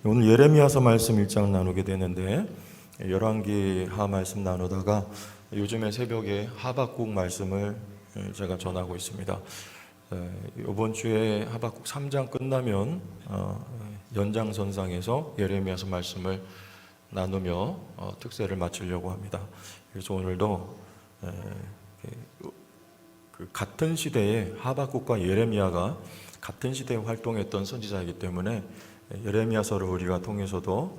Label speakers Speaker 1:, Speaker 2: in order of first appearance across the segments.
Speaker 1: 오늘 예레미야서 말씀 1장 나누게 되는데 열왕기하 말씀 나누다가 요즘에 새벽에 하박국 말씀을 제가 전하고 있습니다. 이번 주에 하박국 3장 끝나면 연장선상에서 예레미야서 말씀을 나누며 특세를 마치려고 합니다. 그래서 오늘도 같은 시대에 하박국과 예레미야가 같은 시대에 활동했던 선지자이기 때문에 예레미야서를 우리가 통해서도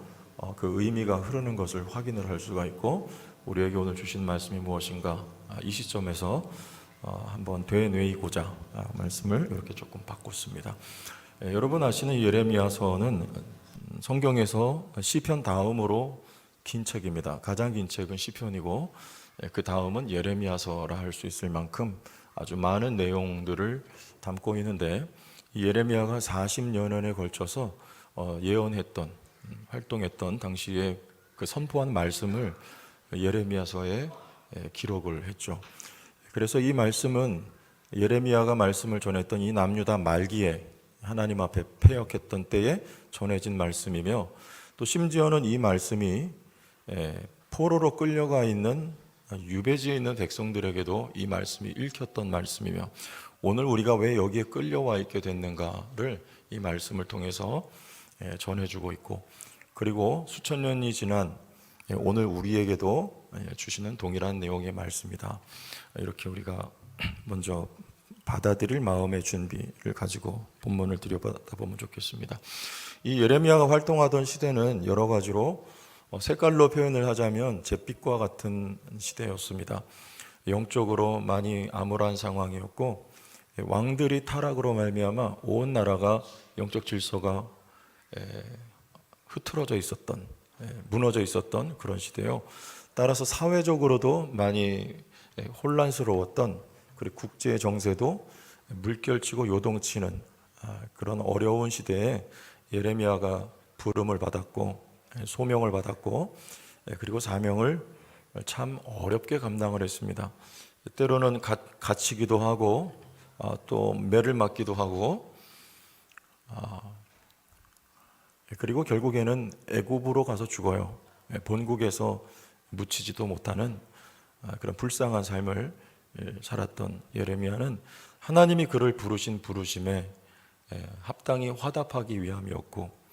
Speaker 1: 그 의미가 흐르는 것을 확인을 할 수가 있고, 우리에게 오늘 주신 말씀이 무엇인가 이 시점에서 한번 되뇌이고자 말씀을 이렇게 조금 바꿨습니다. 여러분 아시는 예레미야서는 성경에서 시편 다음으로 긴 책입니다. 가장 긴 책은 시편이고 그 다음은 예레미야서라 할 수 있을 만큼 아주 많은 내용들을 담고 있는데, 이 예레미야가 40여년에 걸쳐서 예언했던, 활동했던 당시에 그 선포한 말씀을 예레미야서에 기록을 했죠. 그래서 이 말씀은 예레미야가 말씀을 전했던 이 남유다 말기에 하나님 앞에 패역했던 때에 전해진 말씀이며, 또 심지어는 이 말씀이 포로로 끌려가 있는 유배지에 있는 백성들에게도 이 말씀이 읽혔던 말씀이며, 오늘 우리가 왜 여기에 끌려와 있게 됐는가를 이 말씀을 통해서 전해주고 있고, 그리고 수천 년이 지난 오늘 우리에게도 주시는 동일한 내용의 말씀이다. 이렇게 우리가 먼저 받아들일 마음의 준비를 가지고 본문을 들여다보다 보면 좋겠습니다. 이 예레미야가 활동하던 시대는 여러 가지로 색깔로 표현을 하자면 잿빛과 같은 시대였습니다. 영적으로 많이 암울한 상황이었고, 왕들이 타락으로 말미암아 온 나라가 영적 질서가 흐트러져 있었던, 무너져 있었던 그런 시대요. 따라서 사회적으로도 많이 혼란스러웠던, 그리고 국제 정세도 물결치고 요동치는 그런 어려운 시대에 예레미야가 부름을 받았고 소명을 받았고, 그리고 사명을 참 어렵게 감당을 했습니다. 때로는 갇히기도 하고 또 매를 맞기도 하고, 그리고 결국에는 애굽으로 가서 죽어요. 본국에서 묻히지도 못하는 그런 불쌍한 삶을 살았던 예레미야는 하나님이 그를 부르신 부르심에 합당히 화답하기 위함이었고,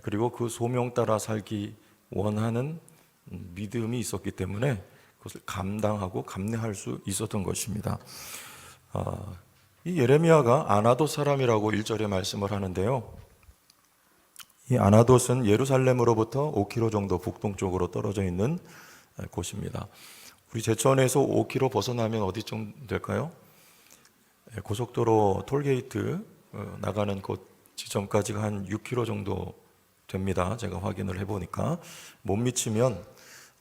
Speaker 1: 그리고 그 소명 따라 살기 원하는 믿음이 있었기 때문에 그것을 감당하고 감내할 수 있었던 것입니다. 이 예레미야가 아나돗 사람이라고 1절에 말씀을 하는데요, 이 아나돗은 예루살렘으로부터 5km 정도 북동쪽으로 떨어져 있는 곳입니다. 우리 제천에서 5km 벗어나면 어디쯤 될까요? 고속도로 톨게이트 나가는 곳 지점까지가 한 6km 정도 됩니다. 제가 확인을 해보니까 못 미치면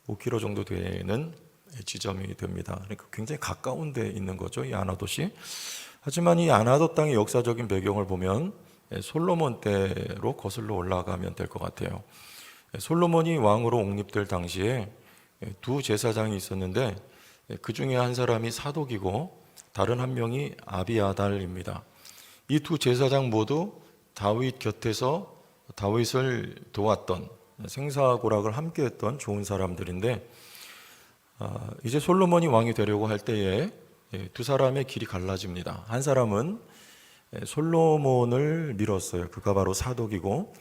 Speaker 1: 5km 정도 되는 지점이 됩니다. 그러니까 굉장히 가까운 데 있는 거죠, 이 아나돗이. 하지만 이 아나돗 땅의 역사적인 배경을 보면 솔로몬 때로 거슬러 올라가면 될 것 같아요. 솔로몬이 왕으로 옹립될 당시에 두 제사장이 있었는데, 그 중에 한 사람이 사독이고 다른 한 명이 아비아달입니다. 이 두 제사장 모두 다윗 곁에서 다윗을 도왔던, 생사고락을 함께했던 좋은 사람들인데, 이제 솔로몬이 왕이 되려고 할 때에 두 사람의 길이 갈라집니다. 한 사람은 솔로몬을 밀었어요. 그가 바로 사독이고,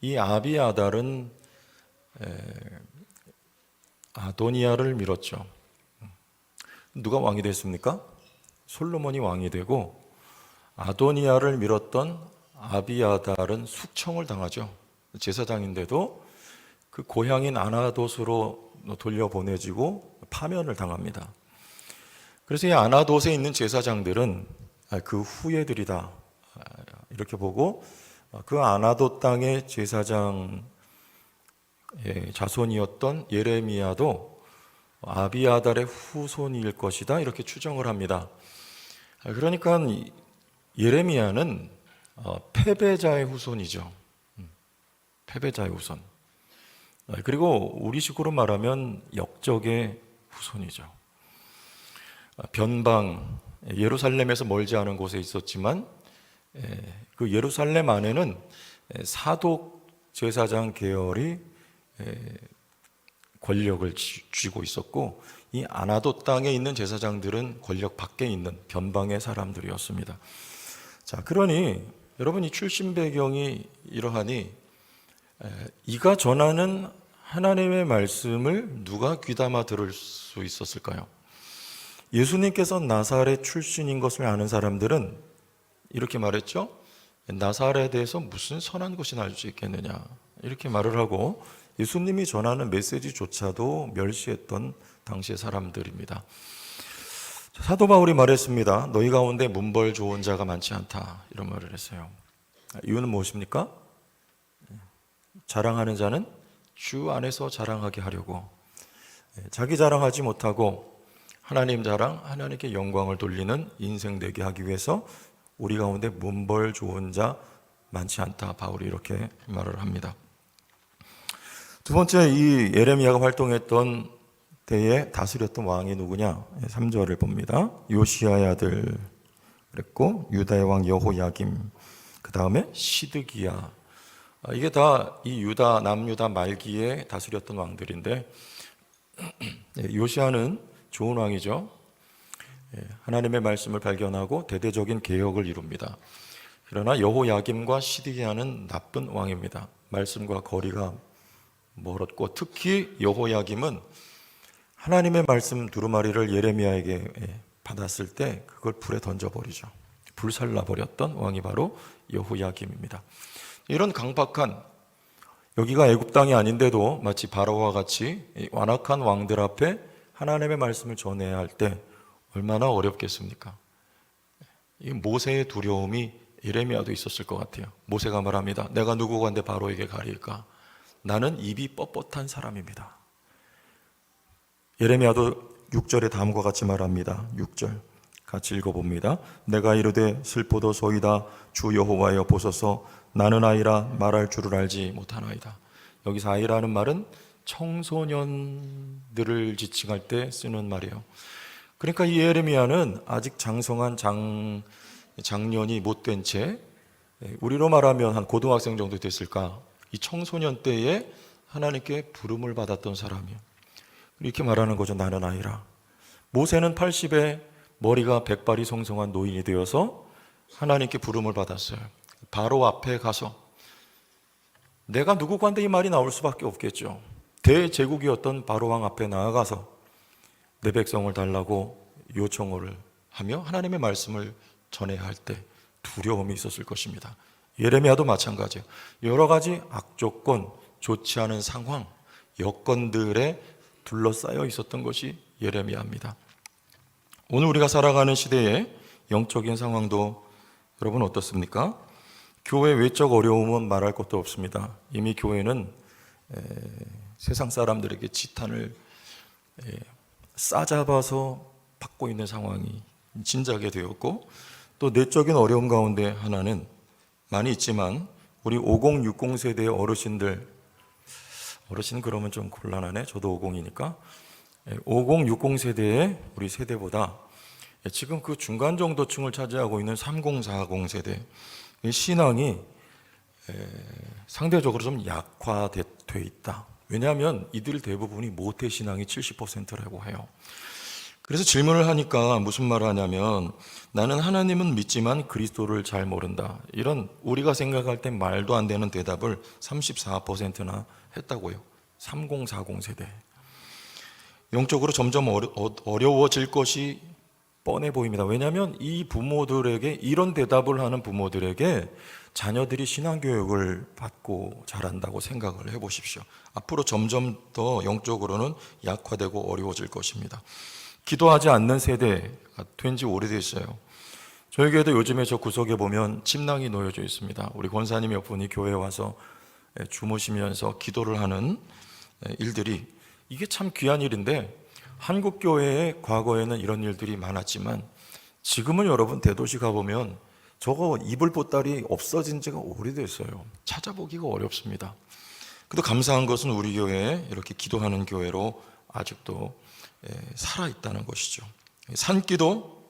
Speaker 1: 이 아비아달은 아도니아를 밀었죠. 누가 왕이 됐습니까? 솔로몬이 왕이 되고, 아도니아를 밀었던 아비아달은 숙청을 당하죠. 제사장인데도 그 고향인 아나돗으로 돌려보내지고 파면을 당합니다. 그래서 이 아나돗에 있는 제사장들은 그 후예들이다 이렇게 보고, 그 아나돗 땅의 제사장 자손이었던 예레미야도 아비아달의 후손일 것이다 이렇게 추정을 합니다. 그러니까 예레미야는 패배자의 후손이죠. 패배자의 후손. 그리고 우리식으로 말하면 역적의 후손이죠. 변방, 예루살렘에서 멀지 않은 곳에 있었지만 그 예루살렘 안에는 사독 제사장 계열이 권력을 쥐고 있었고, 이 아나도 땅에 있는 제사장들은 권력 밖에 있는 변방의 사람들이었습니다. 자, 그러니 여러분, 이 출신 배경이 이러하니 이가 전하는 하나님의 말씀을 누가 귀담아 들을 수 있었을까요? 예수님께서 나사렛 출신인 것을 아는 사람들은 이렇게 말했죠. 나사렛에서 무슨 선한 것이 날 수 있겠느냐, 이렇게 말을 하고 예수님이 전하는 메시지조차도 멸시했던 당시의 사람들입니다. 사도 바울이 말했습니다. 너희 가운데 문벌 좋은 자가 많지 않다, 이런 말을 했어요. 이유는 무엇입니까? 자랑하는 자는 주 안에서 자랑하게 하려고, 자기 자랑하지 못하고 하나님 자랑, 하나님께 영광을 돌리는 인생 되게 하기 위해서 우리 가운데 문벌 좋은 자 많지 않다, 바울이 이렇게 말을 합니다. 두 번째, 이 예레미야가 활동했던 때에 다스렸던 왕이 누구냐? 3절을 봅니다. 요시야의 아들 그랬고, 유다의 왕 여호야김, 그 다음에 시드기야. 이게 다 이 유다, 남유다 말기에 다스렸던 왕들인데, 요시야는 좋은 왕이죠. 하나님의 말씀을 발견하고 대대적인 개혁을 이룹니다. 그러나 여호야김과 시드기야는 나쁜 왕입니다. 말씀과 거리가 멀었고, 특히 여호야김은 하나님의 말씀 두루마리를 예레미야에게 받았을 때 그걸 불에 던져버리죠. 불살라버렸던 왕이 바로 여호야김입니다. 이런 강박한, 여기가 애굽 땅이 아닌데도 마치 바로와 같이 완악한 왕들 앞에 하나님의 말씀을 전해야 할 때 얼마나 어렵겠습니까? 이 모세의 두려움이 예레미야도 있었을 것 같아요. 모세가 말합니다. 내가 누구가 한데 바로에게 가리일까? 나는 입이 뻣뻣한 사람입니다. 예레미야도 6절에 다음과 같이 말합니다. 6절 같이 읽어봅니다. 내가 이르되 슬포도소이다 주 여호와여 보소서 나는 아이라 말할 줄을 알지 못하나이다. 여기서 아이라는 말은 청소년들을 지칭할 때 쓰는 말이에요. 그러니까 이 예레미야는 아직 장성한 장년이 못된 채, 우리로 말하면 한 고등학생 정도 됐을까, 이 청소년 때에 하나님께 부름을 받았던 사람이에요. 이렇게 말하는 거죠. 나는 아이라. 모세는 80에 머리가 백발이 송송한 노인이 되어서 하나님께 부름을 받았어요. 바로 앞에 가서, 내가 누구고 한데 이 말이 나올 수밖에 없겠죠. 대제국이었던 바로 왕 앞에 나아가서 내 백성을 달라고 요청을 하며 하나님의 말씀을 전해야 할 때 두려움이 있었을 것입니다. 예레미야도 마찬가지예요. 여러 가지 악조건, 좋지 않은 상황, 여건들에 둘러싸여 있었던 것이 예레미야입니다. 오늘 우리가 살아가는 시대의 영적인 상황도 여러분 어떻습니까? 교회 외적 어려움은 말할 것도 없습니다. 이미 교회는 세상 사람들에게 지탄을 싸잡아서 받고 있는 상황이 진작에 되었고, 또 내적인 어려움 가운데 하나는 많이 있지만 우리 50, 60 세대의 어르신 그러면 좀 곤란하네. 저도 50이니까 50, 60 세대의 우리 세대보다 지금 그 중간 정도층을 차지하고 있는 30, 40 세대 신앙이 상대적으로 좀 약화돼 있다. 왜냐하면 이들 대부분이 모태신앙이 70%라고 해요. 그래서 질문을 하니까 무슨 말을 하냐면, 나는 하나님은 믿지만 그리스도를 잘 모른다. 이런 우리가 생각할 때 말도 안 되는 대답을 34%나 했다고요. 30, 40 세대. 영적으로 점점 어려워질 것이 뻔해 보입니다. 왜냐하면 이 부모들에게, 이런 대답을 하는 부모들에게 자녀들이 신앙교육을 받고 자란다고 생각을 해보십시오. 앞으로 점점 더 영적으로는 약화되고 어려워질 것입니다. 기도하지 않는 세대가 된 지 오래됐어요. 저희 교회도 요즘에 저 구석에 보면 침낭이 놓여져 있습니다. 우리 권사님 몇 분이 교회에 와서 주무시면서 기도를 하는 일들이, 이게 참 귀한 일인데, 한국 교회의 과거에는 이런 일들이 많았지만 지금은 여러분 대도시 가보면 저거 이불 보따리 없어진 지가 오래됐어요. 찾아보기가 어렵습니다. 그래도 감사한 것은 우리 교회에 이렇게 기도하는 교회로 아직도 살아있다는 것이죠. 산기도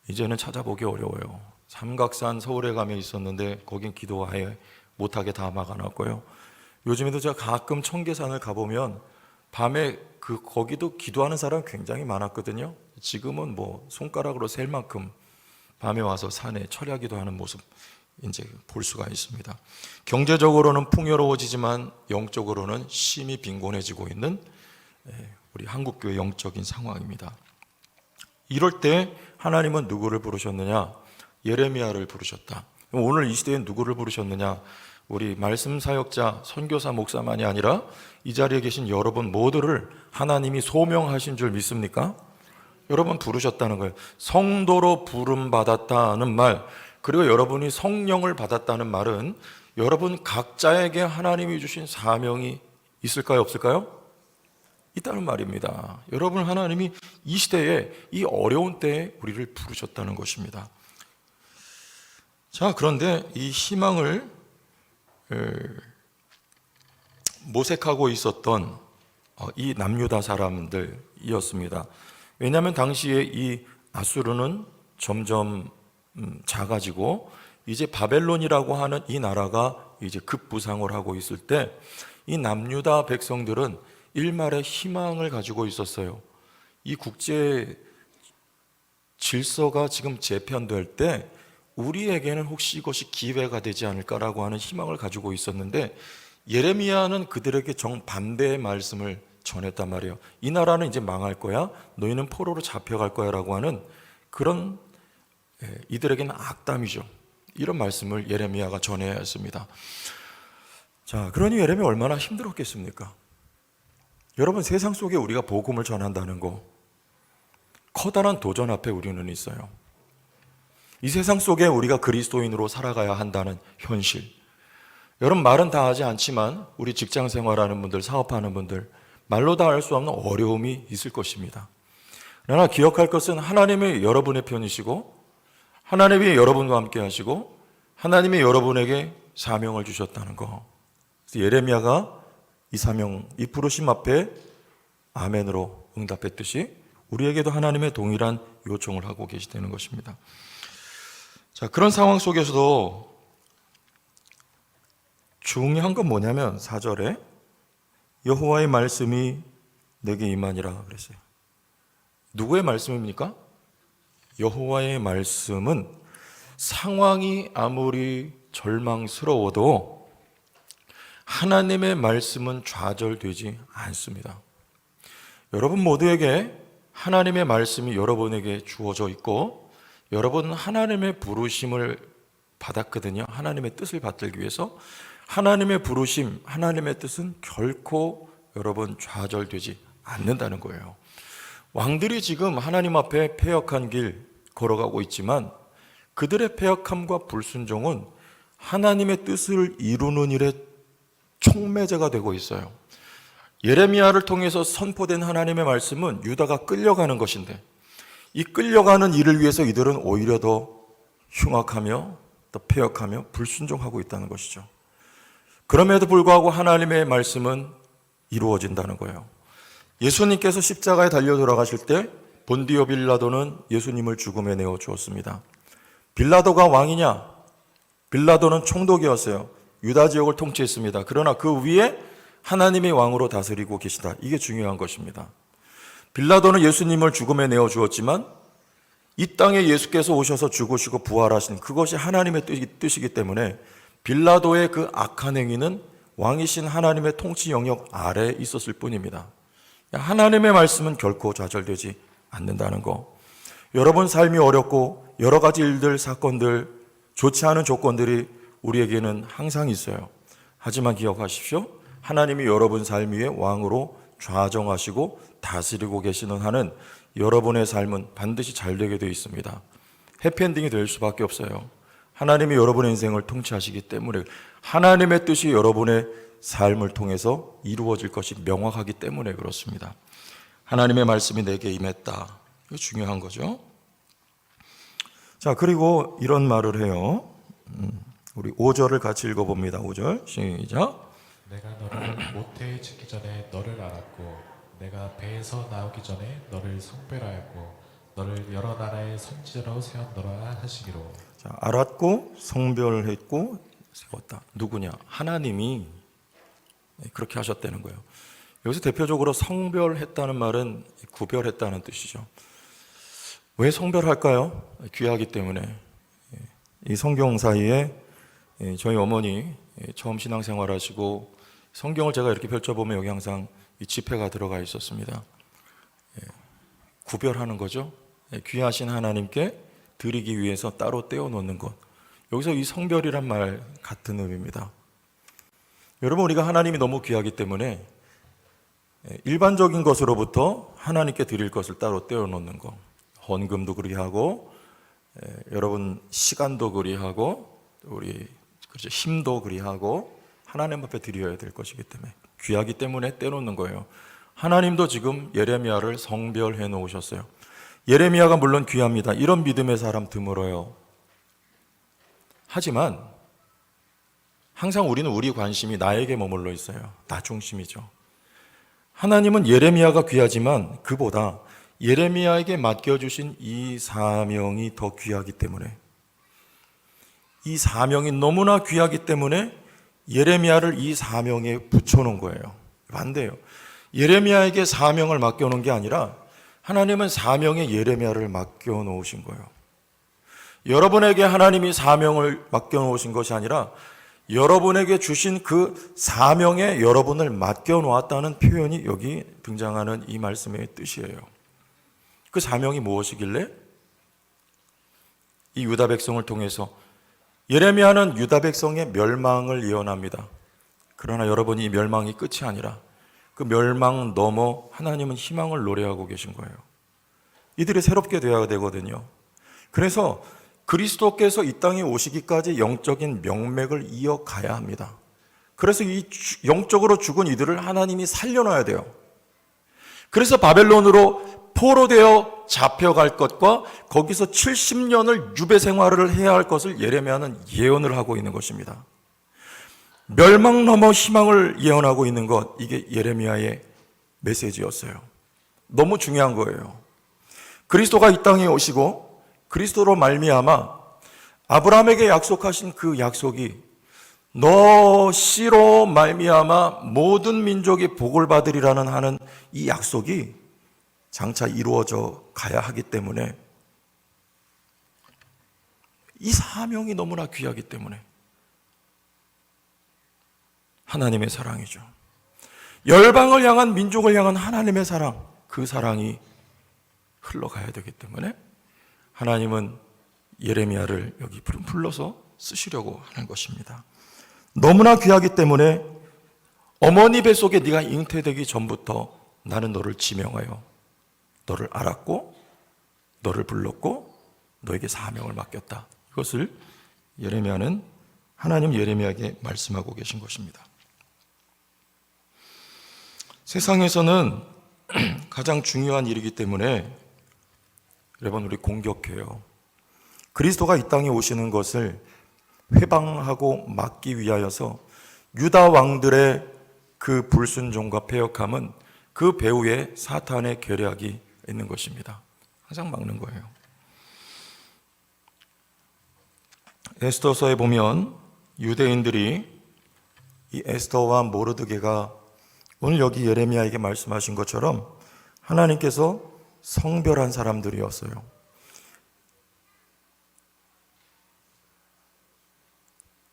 Speaker 1: 이제는 찾아보기 어려워요. 삼각산 서울에 가면 있었는데 거긴 기도 아예 못하게 다 막아놨고요. 요즘에도 제가 가끔 청계산을 가보면 밤에 거기도 기도하는 사람 굉장히 많았거든요. 지금은 뭐 손가락으로 셀 만큼 밤에 와서 산에 철야기도 하는 모습 이제 볼 수가 있습니다. 경제적으로는 풍요로워지지만 영적으로는 심히 빈곤해지고 있는 우리 한국교회 영적인 상황입니다. 이럴 때 하나님은 누구를 부르셨느냐? 예레미야를 부르셨다. 오늘 이 시대에 누구를 부르셨느냐? 우리 말씀 사역자, 선교사, 목사만이 아니라 이 자리에 계신 여러분 모두를 하나님이 소명하신 줄 믿습니까? 여러분 부르셨다는 거예요. 성도로 부름 받았다는 말, 그리고 여러분이 성령을 받았다는 말은 여러분 각자에게 하나님이 주신 사명이 있을까요, 없을까요? 있다는 말입니다. 여러분 하나님이 이 시대에, 이 어려운 때에 우리를 부르셨다는 것입니다. 자, 그런데 이 희망을 모색하고 있었던 이 남유다 사람들이었습니다. 왜냐하면 당시에 이 아수르는 점점 작아지고 이제 바벨론이라고 하는 이 나라가 이제 급부상을 하고 있을 때 이 남유다 백성들은 일말의 희망을 가지고 있었어요. 이 국제 질서가 지금 재편될 때 우리에게는 혹시 이것이 기회가 되지 않을까라고 하는 희망을 가지고 있었는데, 예레미야는 그들에게 정반대의 말씀을 전했단 말이에요. 이 나라는 이제 망할 거야, 너희는 포로로 잡혀갈 거야 라고 하는 그런, 이들에게는 악담이죠. 이런 말씀을 예레미야가 전해야 했습니다. 자, 그러니 예레미야 얼마나 힘들었겠습니까? 여러분, 세상 속에 우리가 복음을 전한다는 거, 커다란 도전 앞에 우리는 있어요. 이 세상 속에 우리가 그리스도인으로 살아가야 한다는 현실. 여러분, 말은 다 하지 않지만 우리 직장 생활하는 분들, 사업하는 분들, 말로 다 할 수 없는 어려움이 있을 것입니다. 그러나 기억할 것은 하나님이 여러분의 편이시고, 하나님이 여러분과 함께 하시고, 하나님이 여러분에게 사명을 주셨다는 거. 그래서 예레미야가 이 사명, 이 부르심 앞에 아멘으로 응답했듯이 우리에게도 하나님의 동일한 요청을 하고 계시다는 것입니다. 자, 그런 상황 속에서도 중요한 건 뭐냐면 4절에 여호와의 말씀이 내게 임하니라 그랬어요. 누구의 말씀입니까? 여호와의 말씀은 상황이 아무리 절망스러워도 하나님의 말씀은 좌절되지 않습니다. 여러분 모두에게 하나님의 말씀이 여러분에게 주어져 있고, 여러분은 하나님의 부르심을 받았거든요. 하나님의 뜻을 받들기 위해서. 하나님의 부르심, 하나님의 뜻은 결코 여러분 좌절되지 않는다는 거예요. 왕들이 지금 하나님 앞에 패역한 길 걸어가고 있지만 그들의 패역함과 불순종은 하나님의 뜻을 이루는 일에 촉매제가 되고 있어요. 예레미야를 통해서 선포된 하나님의 말씀은 유다가 끌려가는 것인데, 이 끌려가는 일을 위해서 이들은 오히려 더 흉악하며 더 패역하며 불순종하고 있다는 것이죠. 그럼에도 불구하고 하나님의 말씀은 이루어진다는 거예요. 예수님께서 십자가에 달려 돌아가실 때 본디오 빌라도는 예수님을 죽음에 내어 주었습니다. 빌라도가 왕이냐? 빌라도는 총독이었어요. 유다 지역을 통치했습니다. 그러나 그 위에 하나님의 왕으로 다스리고 계시다. 이게 중요한 것입니다. 빌라도는 예수님을 죽음에 내어 주었지만 이 땅에 예수께서 오셔서 죽으시고 부활하신 그것이 하나님의 뜻이기 때문에 빌라도의 그 악한 행위는 왕이신 하나님의 통치 영역 아래에 있었을 뿐입니다. 하나님의 말씀은 결코 좌절되지 않는다는 거. 여러분 삶이 어렵고 여러 가지 일들, 사건들, 좋지 않은 조건들이 우리에게는 항상 있어요. 하지만 기억하십시오. 하나님이 여러분 삶 위에 왕으로 좌정하시고 다스리고 계시는 한은 여러분의 삶은 반드시 잘 되게 되어 있습니다. 해피엔딩이 될 수밖에 없어요. 하나님이 여러분의 인생을 통치하시기 때문에, 하나님의 뜻이 여러분의 삶을 통해서 이루어질 것이 명확하기 때문에 그렇습니다. 하나님의 말씀이 내게 임했다. 이거 중요한 거죠. 자, 그리고 이런 말을 해요. 우리 5절을 같이 읽어봅니다. 5절 시작.
Speaker 2: 내가 너를 모태에 짓기 전에 너를 알았고, 내가 배에서 나오기 전에 너를 성별하였고, 너를 여러 나라의 선지자로 세웠노라 하시기로.
Speaker 1: 자, 알았고 성별했고 세웠다. 누구냐? 하나님이 그렇게 하셨다는 거예요. 여기서 대표적으로 성별했다는 말은 구별했다는 뜻이죠. 왜 성별할까요? 귀하기 때문에. 이 성경 사이에 저희 어머니 처음 신앙생활 하시고 성경을 제가 이렇게 펼쳐보면 여기 항상 이 지폐가 들어가 있었습니다. 구별하는 거죠. 귀하신 하나님께 드리기 위해서 따로 떼어놓는 것. 여기서 이 성별이란 말 같은 의미입니다. 여러분, 우리가 하나님이 너무 귀하기 때문에 일반적인 것으로부터 하나님께 드릴 것을 따로 떼어놓는 것. 헌금도 그리하고 여러분 시간도 그리하고 우리 그렇죠, 힘도 그리하고 하나님 앞에 드려야 될 것이기 때문에 귀하기 때문에 떼놓는 거예요. 하나님도 지금 예레미야를 성별해 놓으셨어요. 예레미야가 물론 귀합니다. 이런 믿음의 사람 드물어요. 하지만 항상 우리는 우리 관심이 나에게 머물러 있어요. 나 중심이죠. 하나님은 예레미야가 귀하지만 그보다 예레미야에게 맡겨주신 이 사명이 더 귀하기 때문에, 이 사명이 너무나 귀하기 때문에 예레미야를 이 사명에 붙여놓은 거예요. 반대예요. 예레미야에게 사명을 맡겨놓은 게 아니라 하나님은 사명에 예레미야를 맡겨놓으신 거예요. 여러분에게 하나님이 사명을 맡겨놓으신 것이 아니라 여러분에게 주신 그 사명에 여러분을 맡겨놓았다는 표현이 여기 등장하는 이 말씀의 뜻이에요. 그 사명이 무엇이길래? 이 유다 백성을 통해서 예레미야는 유다 백성의 멸망을 예언합니다. 그러나 여러분이 이 멸망이 끝이 아니라 그 멸망 넘어 하나님은 희망을 노래하고 계신 거예요. 이들이 새롭게 되어야 되거든요. 그래서 그리스도께서 이 땅에 오시기까지 영적인 명맥을 이어가야 합니다. 그래서 이 영적으로 죽은 이들을 하나님이 살려놔야 돼요. 그래서 바벨론으로 포로되어 잡혀갈 것과 거기서 70년을 유배 생활을 해야 할 것을 예레미야는 예언을 하고 있는 것입니다. 멸망 넘어 희망을 예언하고 있는 것, 이게 예레미야의 메시지였어요. 너무 중요한 거예요. 그리스도가 이 땅에 오시고 그리스도로 말미암아 아브라함에게 약속하신 그 약속이 너 씨로 말미암아 모든 민족이 복을 받으리라는 하는 이 약속이 장차 이루어져 가야 하기 때문에, 이 사명이 너무나 귀하기 때문에 하나님의 사랑이죠. 열방을 향한, 민족을 향한 하나님의 사랑, 그 사랑이 흘러가야 되기 때문에 하나님은 예레미야를 여기 불러서 쓰시려고 하는 것입니다. 너무나 귀하기 때문에 어머니 뱃속에 네가 잉태되기 전부터 나는 너를 지명하여 너를 알았고 너를 불렀고 너에게 사명을 맡겼다. 이것을 예레미야는 하나님 예레미야에게 말씀하고 계신 것입니다. 세상에서는 가장 중요한 일이기 때문에 여러분, 우리 공격해요. 그리스도가 이 땅에 오시는 것을 회방하고 막기 위하여서 유다 왕들의 그 불순종과 패역함은 그 배후에 사탄의 계략이 있는 것입니다. 항상 막는 거예요. 에스더서에 보면 유대인들이 이 에스더와 모르드게가 오늘 여기 예레미야에게 말씀하신 것처럼 하나님께서 성별한 사람들이었어요.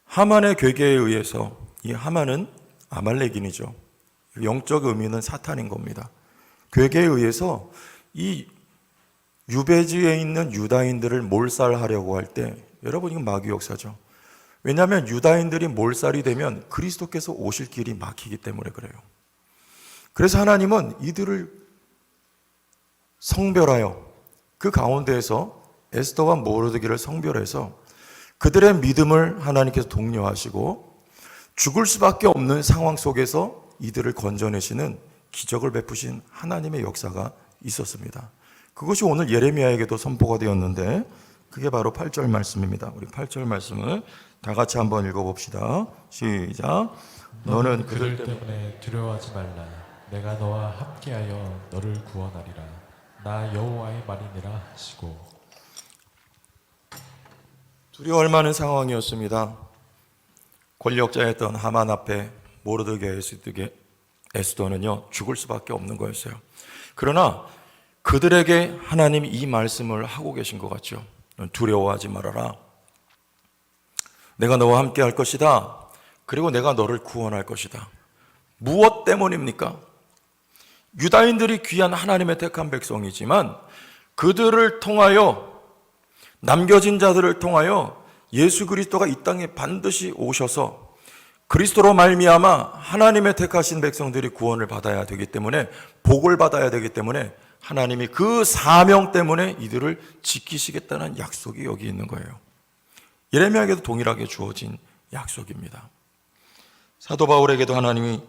Speaker 1: 하만의 괴계에 의해서, 이 하만은 아말렉인이죠. 영적 의미는 사탄인 겁니다. 괴계에 의해서 이 유배지에 있는 유다인들을 몰살하려고 할 때, 여러분 이건 마귀 역사죠. 왜냐하면 유다인들이 몰살이 되면 그리스도께서 오실 길이 막히기 때문에 그래요. 그래서 하나님은 이들을 성별하여 그 가운데에서 에스더와 모르드게를 성별해서 그들의 믿음을 하나님께서 독려하시고 죽을 수밖에 없는 상황 속에서 이들을 건져내시는 기적을 베푸신 하나님의 역사가 있었습니다. 그것이 오늘 예레미야에게도 선포가 되었는데 그게 바로 8절 말씀입니다. 우리 8절 말씀을 다 같이 한번 읽어봅시다. 시작. 너는
Speaker 2: 그들 때문에 두려워하지 말라. 내가 너와 함께하여 너를 구원하리라. 나 여호와의 말이니라 하시고.
Speaker 1: 두려워할 만한 상황이었습니다. 권력자였던 하만 앞에 모르드게 에스더는요 죽을 수밖에 없는 거였어요. 그러나 그들에게 하나님이 이 말씀을 하고 계신 것 같죠. 두려워하지 말아라. 내가 너와 함께 할 것이다. 그리고 내가 너를 구원할 것이다. 무엇 때문입니까? 유다인들이 귀한 하나님의 택한 백성이지만 그들을 통하여, 남겨진 자들을 통하여 예수 그리스도가 이 땅에 반드시 오셔서 그리스도로 말미암아 하나님의 택하신 백성들이 구원을 받아야 되기 때문에, 복을 받아야 되기 때문에 하나님이 그 사명 때문에 이들을 지키시겠다는 약속이 여기 있는 거예요. 예레미야에게도 동일하게 주어진 약속입니다. 사도 바울에게도 하나님이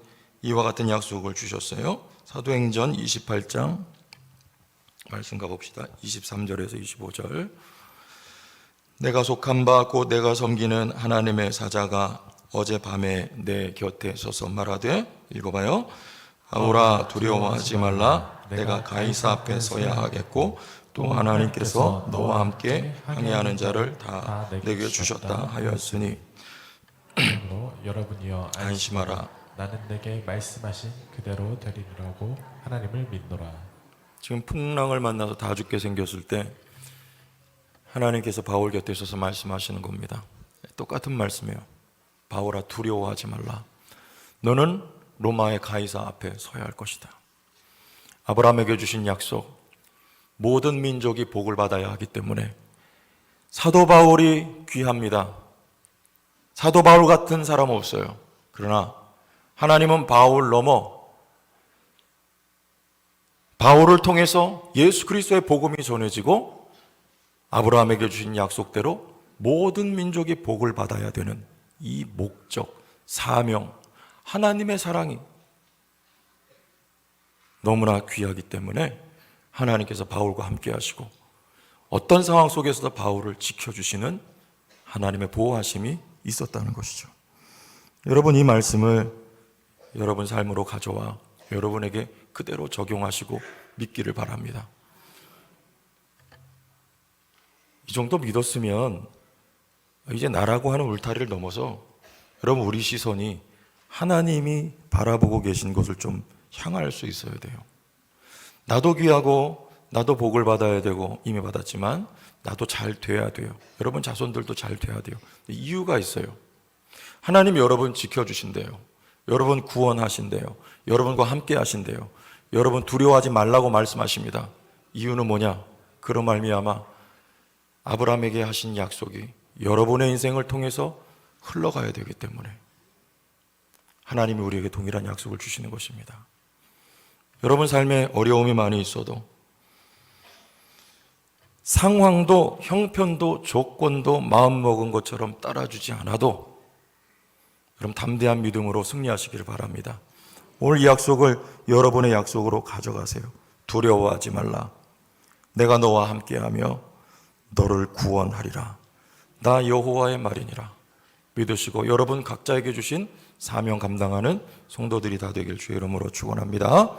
Speaker 1: 이와 같은 약속을 주셨어요. 사도행전 28장 말씀 가봅시다. 23절에서 25절. 내가 속한 바 곧 내가 섬기는 하나님의 사자가 어젯밤에 내 곁에 서서 말하되, 읽어봐요. 바울아 두려워하지 말라. 내가 가이사 앞에 서야 하겠고 또 하나님께서 너와 함께 항해하는 자를 다 내게 주셨다 하였으니
Speaker 2: 그러므로 여러분이여
Speaker 1: 안심하라.
Speaker 2: 나는 내게 말씀하신 그대로 되리라고 하나님을 믿노라.
Speaker 1: 지금 풍랑을 만나서 다 죽게 생겼을 때 하나님께서 바울 곁에 서서 말씀하시는 겁니다. 똑같은 말씀이에요. 바울아 두려워하지 말라. 너는 로마의 가이사 앞에 서야 할 것이다. 아브라함에게 주신 약속, 모든 민족이 복을 받아야 하기 때문에 사도 바울이 귀합니다. 사도 바울 같은 사람 없어요. 그러나 하나님은 바울 넘어 바울을 통해서 예수 그리스도의 복음이 전해지고 아브라함에게 주신 약속대로 모든 민족이 복을 받아야 되는 이 목적, 사명, 하나님의 사랑이 너무나 귀하기 때문에 하나님께서 바울과 함께 하시고 어떤 상황 속에서도 바울을 지켜주시는 하나님의 보호하심이 있었다는 것이죠. 여러분 이 말씀을 여러분 삶으로 가져와 여러분에게 그대로 적용하시고 믿기를 바랍니다. 이 정도 믿었으면 이제 나라고 하는 울타리를 넘어서 여러분 우리 시선이 하나님이 바라보고 계신 것을 좀 향할 수 있어야 돼요. 나도 귀하고 나도 복을 받아야 되고 이미 받았지만 나도 잘 돼야 돼요. 여러분 자손들도 잘 돼야 돼요. 이유가 있어요. 하나님 여러분 지켜주신대요. 여러분 구원하신대요. 여러분과 함께 하신대요. 여러분 두려워하지 말라고 말씀하십니다. 이유는 뭐냐? 그런 말미암아 아브라함에게 하신 약속이 여러분의 인생을 통해서 흘러가야 되기 때문에 하나님이 우리에게 동일한 약속을 주시는 것입니다. 여러분 삶에 어려움이 많이 있어도 상황도 형편도 조건도 마음먹은 것처럼 따라주지 않아도 여러분 담대한 믿음으로 승리하시기를 바랍니다. 오늘 이 약속을 여러분의 약속으로 가져가세요. 두려워하지 말라. 내가 너와 함께하며 너를 구원하리라. 나 여호와의 말이니라. 믿으시고 여러분 각자에게 주신 사명 감당하는 성도들이 다 되길 주의 이름으로 축원합니다.